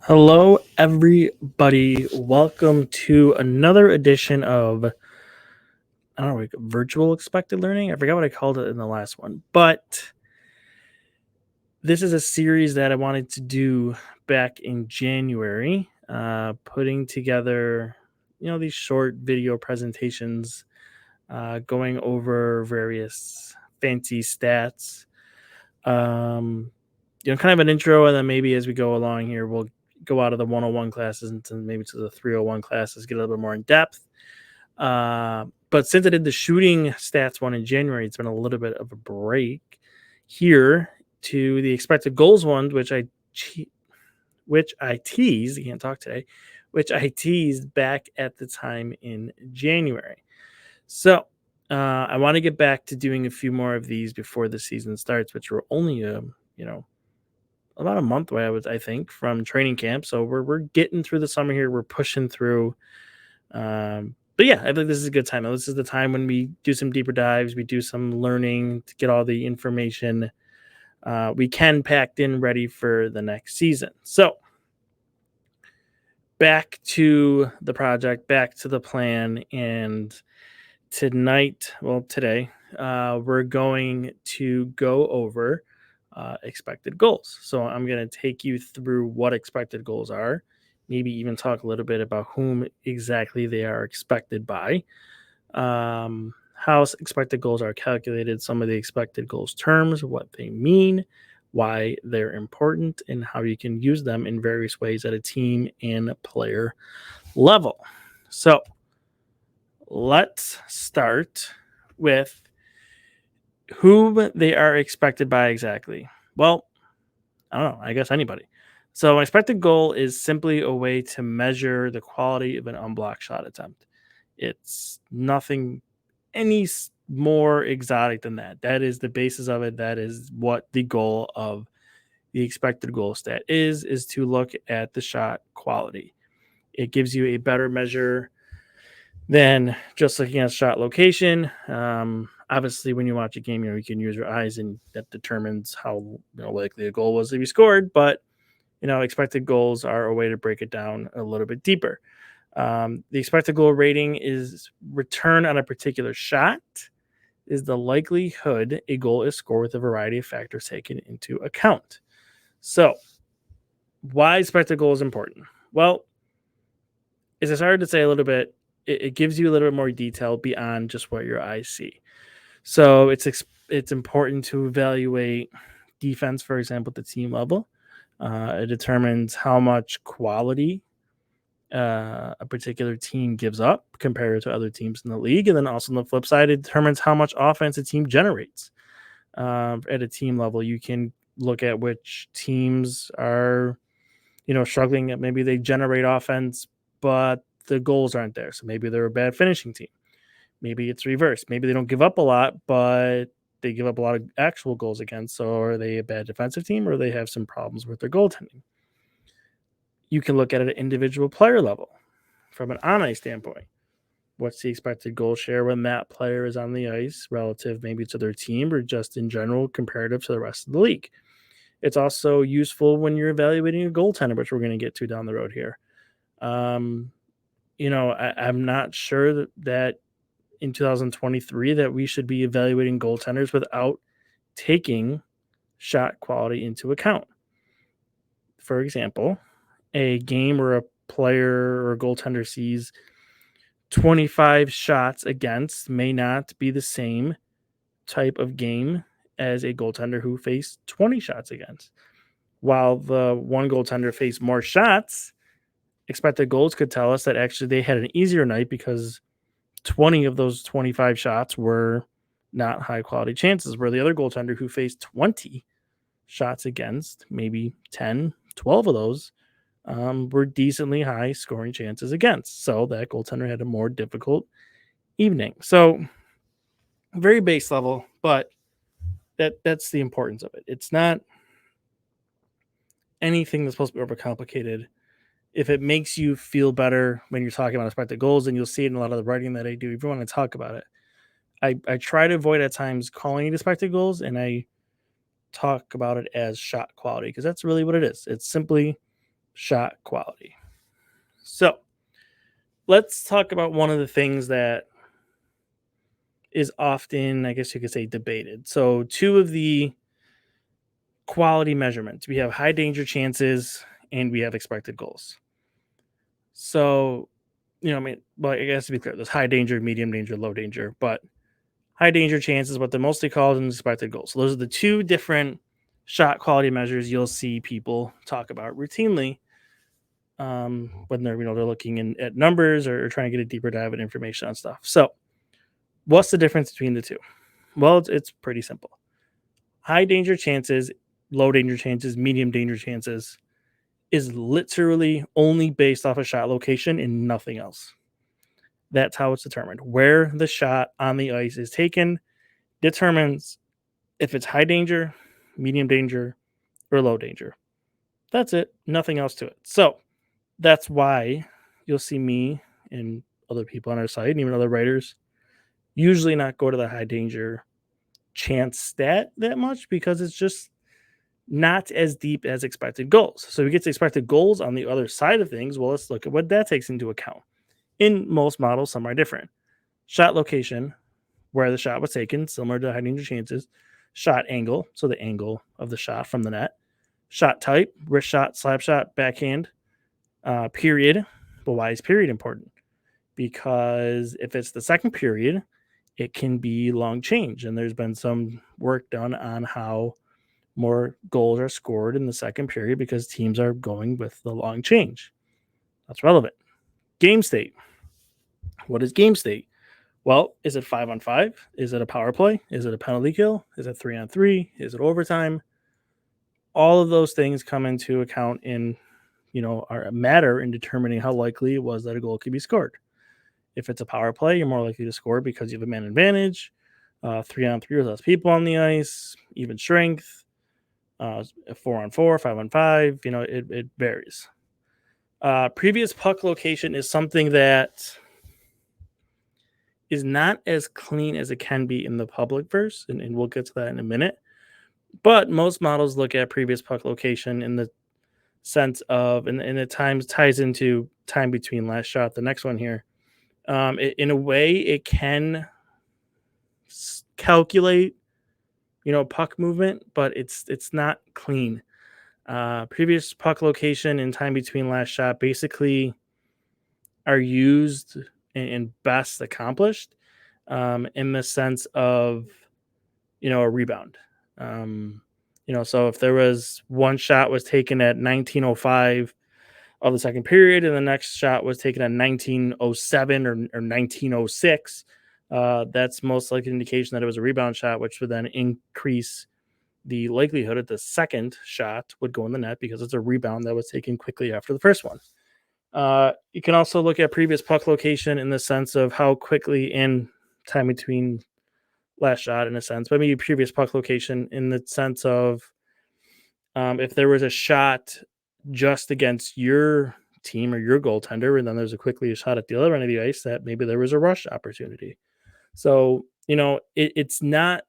Hello, everybody. Welcome to another edition of, I don't know, like virtual expected learning. I forgot what I called it in the last one, but this is a series that I wanted to do back in January, putting together, these short video presentations, going over various fancy stats, um, kind of an intro, and then maybe as we go along here, we'll go out of the 101 classes into maybe to the 301 classes, get a little bit more in depth. But since I did the shooting stats one in January, it's been a little bit of a break here to the expected goals one, which I teased. I can't talk today, which I teased back at the time in January. So I want to get back to doing a few more of these before the season starts, which were only about a month away, I think, from training camp. So we're getting through the summer here. We're pushing through. But yeah, I think this is a good time. This is the time when we do some deeper dives. We do some learning to get all the information we can packed in, ready for the next season. So back to the project, back to the plan, and today, we're going to go over expected goals. So I'm going to take you through what expected goals are, maybe even talk a little bit about whom exactly they are expected by, how expected goals are calculated, some of the expected goals terms, what they mean, why they're important, and how you can use them in various ways at a team and player level. So let's start with whom they are expected by exactly. Well, I don't know. I guess anybody. So, an expected goal is simply a way to measure the quality of an unblocked shot attempt. It's nothing more exotic than that. That is the basis of it. That is what the goal of the expected goal stat is to look at the shot quality. It gives you a better measure than just looking at shot location. Obviously, when you watch a game, you can use your eyes, and that determines how likely a goal was to be scored. But expected goals are a way to break it down a little bit deeper. The expected goal rating is return on a particular shot is the likelihood a goal is scored with a variety of factors taken into account. So, why expected goal is important? Well, as I started to say a little bit, it gives you a little bit more detail beyond just what your eyes see. So it's important to evaluate defense, for example, at the team level. It determines how much quality a particular team gives up compared to other teams in the league, and then also on the flip side, it determines how much offense a team generates. At a team level, you can look at which teams are struggling. Maybe they generate offense, but the goals aren't there. So maybe they're a bad finishing team. Maybe it's reversed. Maybe they don't give up a lot, but they give up a lot of actual goals against. So are they a bad defensive team, or they have some problems with their goaltending? You can look at it at individual player level from an on ice standpoint. What's the expected goal share when that player is on the ice relative maybe to their team or just in general comparative to the rest of the league? It's also useful when you're evaluating a goaltender, which we're going to get to down the road here. Um, I'm not sure that in 2023 that we should be evaluating goaltenders without taking shot quality into account. For example, a game where a player or a goaltender sees 25 shots against may not be the same type of game as a goaltender who faced 20 shots against. While the one goaltender faced more shots, expected goals could tell us that actually they had an easier night because 20 of those 25 shots were not high quality chances, where the other goaltender who faced 20 shots against, maybe 10, 12 of those were decently high scoring chances against. So that goaltender had a more difficult evening. So very base level, but that's the importance of it. It's not anything that's supposed to be overcomplicated. If it makes you feel better when you're talking about expected goals, then you'll see it in a lot of the writing that I do. If you want to talk about it, I try to avoid at times calling it expected goals, and I talk about it as shot quality because that's really what it is. It's simply shot quality. So let's talk about one of the things that is often, I guess you could say, debated. So, two of the quality measurements, we have high danger chances and we have expected goals. So, I mean, well, I guess to be clear, there's high danger, medium danger, low danger, but high danger chance is what they're mostly called and expected goals. So, those are the two different shot quality measures you'll see people talk about routinely when they're looking at numbers or trying to get a deeper dive in information on stuff. So, what's the difference between the two? Well, it's pretty simple. High danger chances, low danger chances, medium danger chances is literally only based off a shot location and nothing else. That's how it's determined. Where the shot on the ice is taken determines if it's high danger, medium danger, or low danger. That's it. Nothing else to it. So that's why you'll see me and other people on our site, and even other writers, usually not go to the high danger chance stat that much because it's just not as deep as expected goals. So we get to expected goals on the other side of things. Well, let's look at what that takes into account. In most models, some are different. Shot location, where the shot was taken, similar to high danger chances. Shot angle, so the angle of the shot from the net. Shot type, wrist shot, slap shot, backhand. Period. But why is period important? Because if it's the second period, it can be long change. And there's been some work done on how more goals are scored in the second period because teams are going with the long change. That's relevant. Game state. What is game state? Well, is it 5-on-5? Is it a power play? Is it a penalty kill? Is it 3-on-3? Is it overtime? All of those things come into account in, are matter in determining how likely it was that a goal could be scored. If it's a power play, you're more likely to score because you have a man advantage. 3-on-3 with less people on the ice, even strength. 4-on-4, 5-on-5. It varies. Previous puck location is something that is not as clean as it can be in the public verse, and we'll get to that in a minute. But most models look at previous puck location in the sense of, and at times ties into time between last shot, the next one here. In a way, it can calculate, puck movement, but it's not clean. Previous puck location and time between last shot basically are used and best accomplished in the sense of a rebound. So if there was one shot was taken at 19:05 of the second period and the next shot was taken at 19:07 or 19:06, that's most likely an indication that it was a rebound shot, which would then increase the likelihood that the second shot would go in the net because it's a rebound that was taken quickly after the first one. You can also look at previous puck location in the sense of how quickly in time between last shot, in a sense, but maybe previous puck location in the sense of if there was a shot just against your team or your goaltender, and then there's a quickly a shot at the other end of the ice, that maybe there was a rush opportunity. So, it's not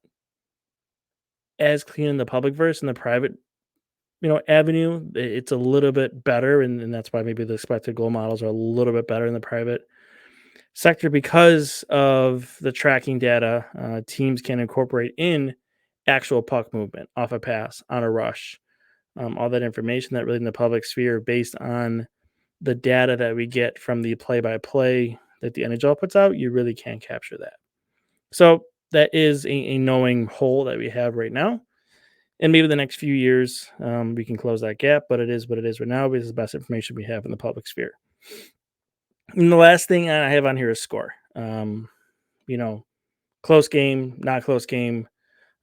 as clean in the public verse. In the private, avenue, it's a little bit better, and that's why maybe the expected goal models are a little bit better in the private sector because of the tracking data. Teams can incorporate in actual puck movement off a pass, on a rush, all that information that really in the public sphere based on the data that we get from the play-by-play that the NHL puts out, you really can't capture that. So that is a knowing hole that we have right now. And maybe the next few years we can close that gap, but it is what it is right now because it's the best information we have in the public sphere. And the last thing I have on here is score. You know, Close game, not close game.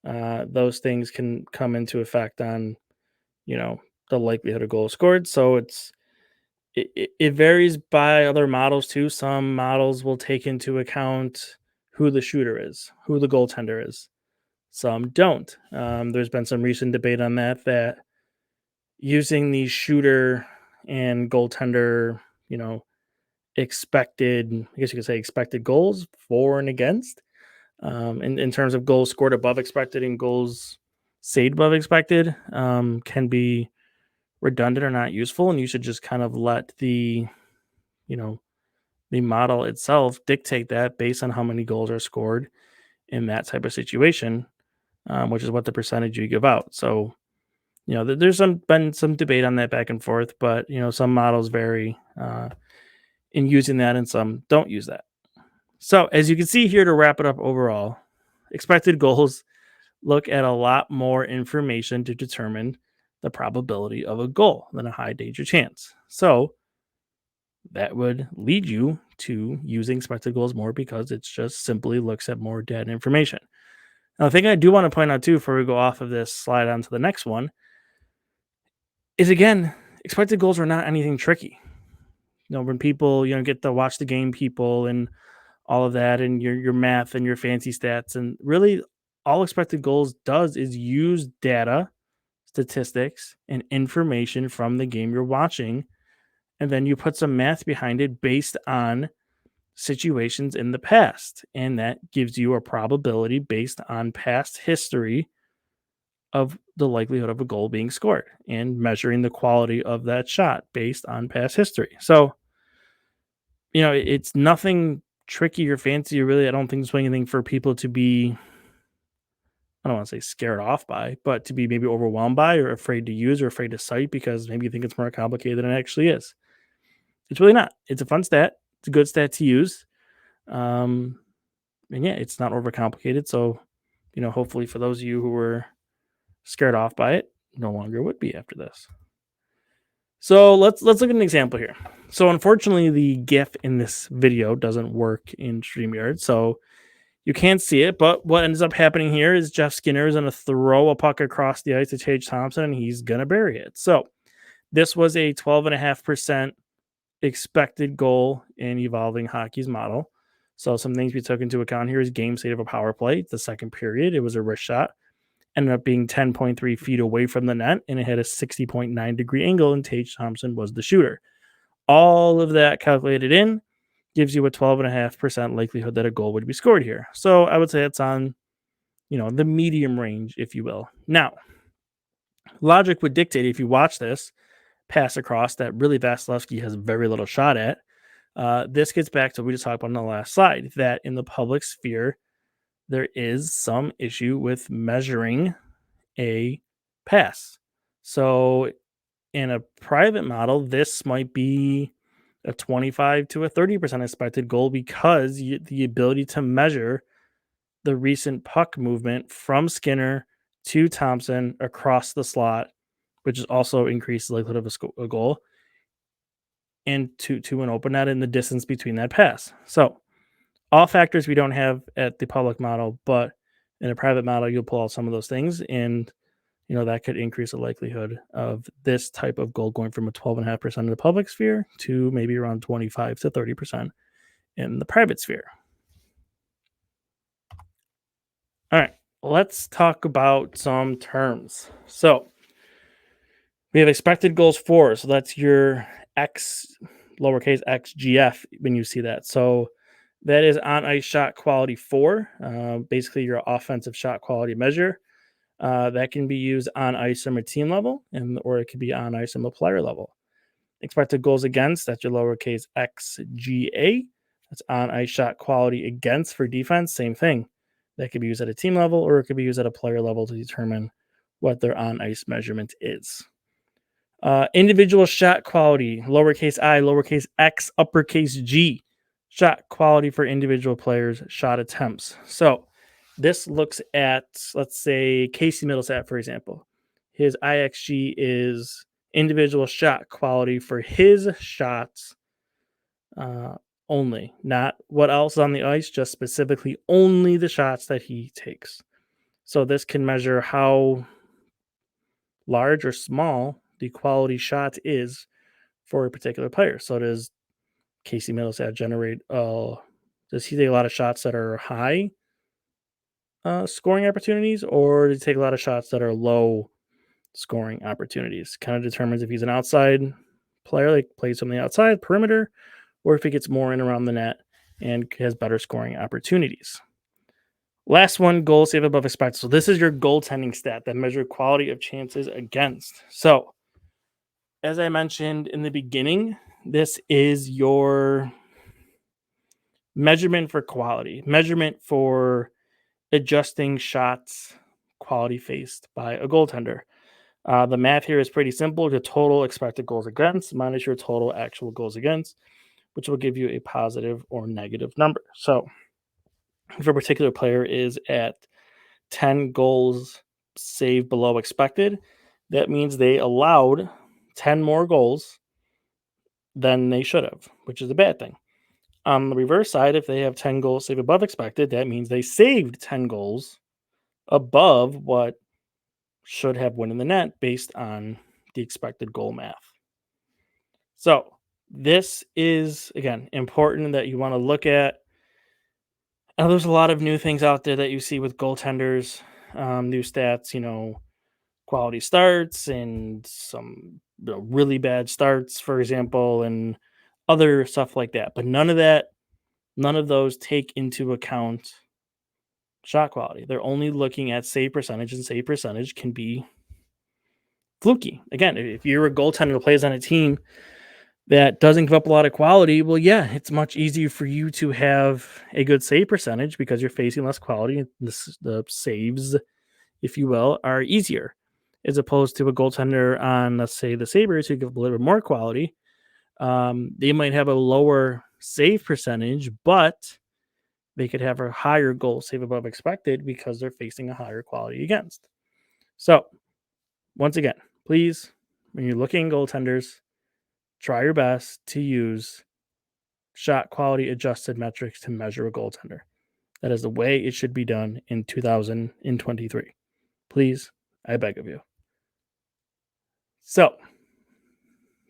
Those things can come into effect on, the likelihood of goals scored. So it varies by other models too. Some models will take into account who the shooter is, who the goaltender is. Some don't. There's been some recent debate on that using the shooter and goaltender, expected, I guess you could say expected goals for and against, in terms of goals scored above expected and goals saved above expected, can be redundant or not useful, and you should just kind of let you know, the model itself dictate that based on how many goals are scored in that type of situation, which is what the percentage you give out. So, there's been some debate on that back and forth, but some models vary in using that, and some don't use that. So, as you can see here, to wrap it up overall, expected goals look at a lot more information to determine the probability of a goal than a high danger chance. So, that would lead you to using expected goals more because it just simply looks at more data information. Now, the thing I do want to point out too, before we go off of this slide on to the next one, is again, expected goals are not anything tricky. When people, get to watch the game people and all of that and your math and your fancy stats, and really all expected goals does is use data, statistics, and information from the game you're watching, and then you put some math behind it based on situations in the past, and that gives you a probability based on past history of the likelihood of a goal being scored and measuring the quality of that shot based on past history. So, it's nothing tricky or fancy, or really I don't think it's anything for people to be, I don't want to say scared off by, but to be maybe overwhelmed by or afraid to use or afraid to cite because maybe you think it's more complicated than it actually is. It's really not. It's a fun stat. It's a good stat to use. And yeah, it's not overcomplicated. So, hopefully for those of you who were scared off by it, no longer would be after this. So let's look at an example here. So unfortunately, the GIF in this video doesn't work in StreamYard, so you can't see it. But what ends up happening here is Jeff Skinner is going to throw a puck across the ice to Tage Thompson, and he's going to bury it. So this was a 12.5% expected goal in Evolving Hockey's model. So some things we took into account here is game state of a power play. The second period, it was a wrist shot. Ended up being 10.3 feet away from the net, and it had a 60.9 degree angle, and Tage Thompson was the shooter. All of that calculated in gives you a 12.5% likelihood that a goal would be scored here. So I would say it's on, the medium range, if you will. Now, logic would dictate if you watch this pass across that really Vasilevsky has very little shot at. This gets back to what we just talked about on the last slide, that in the public sphere, there is some issue with measuring a pass. So in a private model, this might be a 25 to a 30% expected goal because the ability to measure the recent puck movement from Skinner to Thompson across the slot, which is also increased the likelihood of a goal, and to an open net in the distance between that pass. So all factors we don't have at the public model, but in a private model, you'll pull out some of those things, and that could increase the likelihood of this type of goal going from a 12.5% in the public sphere to maybe around 25 to 30% in the private sphere. All right, let's talk about some terms. So we have expected goals for, so that's your X, lowercase x GF when you see that. So that is on ice shot quality 4, basically your offensive shot quality measure. That can be used on ice from a team level, or it could be on ice from a player level. Expected goals against, that's your lowercase xGA. That's on ice shot quality against for defense, same thing. That could be used at a team level, or it could be used at a player level to determine what their on ice measurement is. Individual shot quality, lowercase I, lowercase x, uppercase G. Shot quality for individual players' shot attempts. So this looks at, let's say, Casey Middlestat, for example. His IXG is individual shot quality for his shots only, not what else is on the ice, just specifically only the shots that he takes. So this can measure how large or small the quality shot is for a particular player. So does Casey Middlestat generate, does he take a lot of shots that are high scoring opportunities, or does he take a lot of shots that are low scoring opportunities? Kind of determines if he's an outside player, like plays from the outside perimeter, or if he gets more in around the net and has better scoring opportunities. Last one, goal save above expected. So this is your goaltending stat that measures quality of chances against. So as I mentioned in the beginning, this is your measurement for quality, measurement for adjusting shots quality faced by a goaltender. The math here is pretty simple. The total expected goals against minus your total actual goals against, which will give you a positive or negative number. So if a particular player is at 10 goals saved below expected, that means they allowed 10 more goals than they should have, which is a bad thing. On the reverse side, if they have 10 goals saved above expected, that means they saved 10 goals above what should have went in the net based on the expected goal math. So, this is, again, important that you want to look at. Now, there's a lot of new things out there that you see with goaltenders, new stats, quality starts and some really bad starts, for example, and other stuff like that. But none of those take into account shot quality. They're only looking at save percentage, and save percentage can be fluky. Again, if you're a goaltender who plays on a team that doesn't give up a lot of quality, well, yeah, it's much easier for you to have a good save percentage because you're facing less quality. The saves, if you will, are easier as opposed to a goaltender on, let's say, the Sabres who give a little bit more quality. They might have a lower save percentage, but they could have a higher goal save above expected because they're facing a higher quality against. So, once again, please, when you're looking at goaltenders, try your best to use shot quality adjusted metrics to measure a goaltender. That is the way it should be done in 2023. Please, I beg of you. So,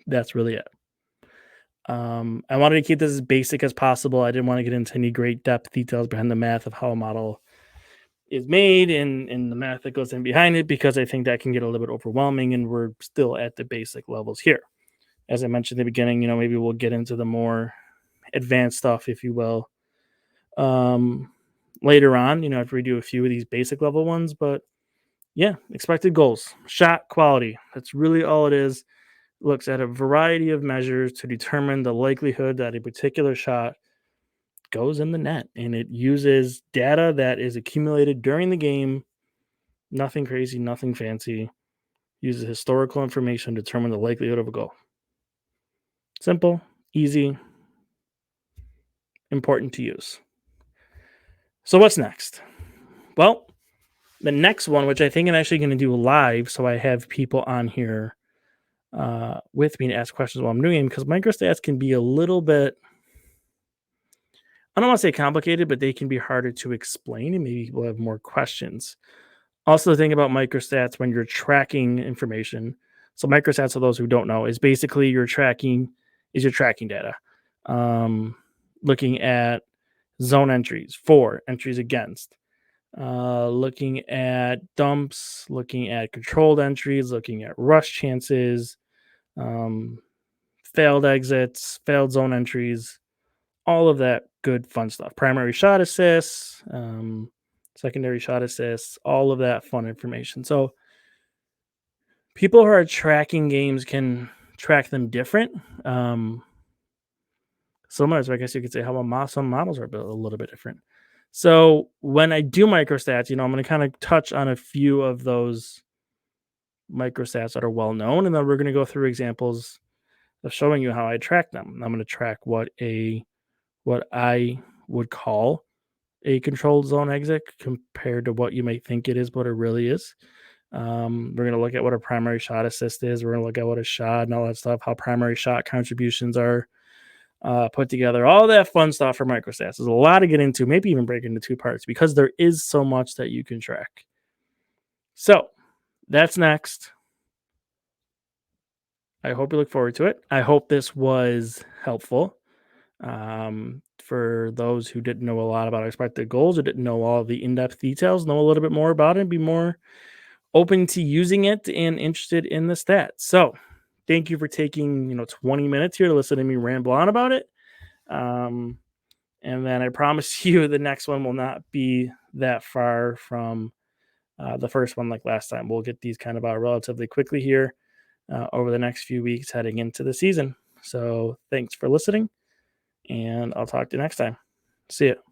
that's really it. I wanted to keep this as basic as possible. I didn't want to get into any great depth details behind the math of how a model is made and the math that goes in behind it because I think that can get a little bit overwhelming and we're still at the basic levels here. As I mentioned in the beginning, maybe we'll get into the more advanced stuff, if you will, later on, after we do a few of these basic level ones. But yeah, expected goals, shot quality. That's really all it is. Looks at a variety of measures to determine the likelihood that a particular shot goes in the net. And it uses data that is accumulated during the game. Nothing crazy, nothing fancy. Uses historical information to determine the likelihood of a goal. Simple, easy, important to use. So what's next? Well, the next one, which I think I'm actually going to do live, so I have people on here with me to ask questions while I'm doing it, because microstats can be a little bit, I don't want to say complicated, but they can be harder to explain, and maybe people have more questions. Also, the thing about microstats when you're tracking information, so microstats, for those who don't know, is basically your tracking data. Looking at zone entries, for entries against, looking at dumps, looking at controlled entries, looking at rush chances, failed exits, failed zone entries, all of that good fun stuff. Primary shot assists, secondary shot assists, all of that fun information. So people who are tracking games can track them different. Similar, so I guess you could say how some models are built a little bit different. So when I do microstats, I'm going to kind of touch on a few of those microstats that are well known, and then we're going to go through examples of showing you how I track them. I'm going to track what I would call a controlled zone exit compared to what you might think it is, but it really is. We're going to look at what a primary shot assist is. We're going to look at what a shot and all that stuff, how primary shot contributions are put together, all that fun stuff for microstats. There's a lot to get into, maybe even break into two parts because there is so much that you can track. So that's next. I hope you look forward to it. I hope this was helpful. For those who didn't know a lot about expected goals or didn't know all the in-depth details, know a little bit more about it, and be more open to using it and interested in the stats. So thank you for taking 20 minutes here to listen to me ramble on about it. And then I promise you the next one will not be that far from the first one like last time. We'll get these kind of out relatively quickly here. over the next few weeks heading into the season. So thanks for listening, and I'll talk to you next time. See ya.